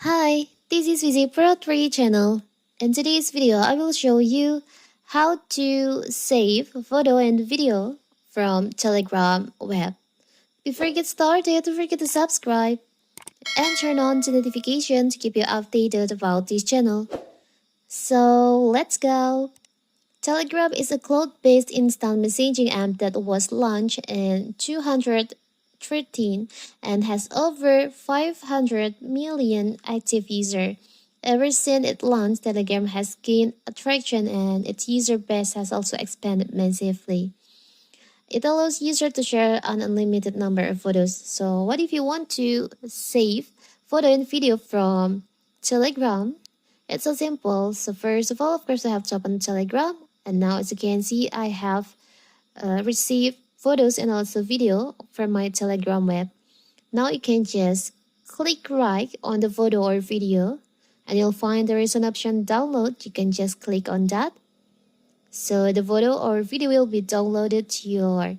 Hi, this is Visit Pro 3 channel. In today's video, I will show you how to save photo and video from Telegram web. Before you get started, don't forget to subscribe and turn on the notification to keep you updated about this channel. So let's go. Telegram is a cloud-based instant messaging app that was launched in 2013 and has over 500 million active users. Ever since it launched, Telegram has gained attraction and its user base has also expanded massively. It allows users to share an unlimited number of photos. So what if you want to save photo and video from Telegram? It's so simple. So first of all, of course, I have to open Telegram. And now as you can see, I have received photos and also video from my Telegram web. Now you can just click right on the photo or video and you'll find there is an option download. You can just click on that. So the photo or video will be downloaded to your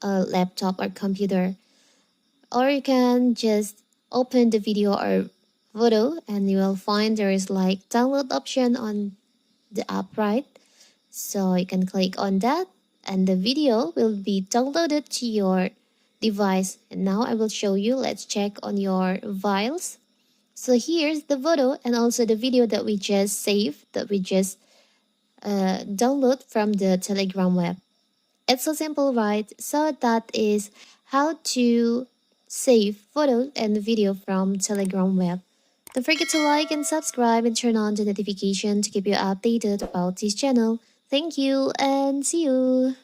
laptop or computer. Or you can just open the video or photo and you will find there is like download option on the app, right? So you can click on that and the video will be downloaded to your device. And now I will show you. Let's check on your files. So here's the photo and also the video that we just saved, that we just download from the Telegram web. It's so simple, right? So that is how to save photos and video from Telegram web. Don't forget to like and subscribe and turn on the notification to keep you updated about this channel. Thank you and see you.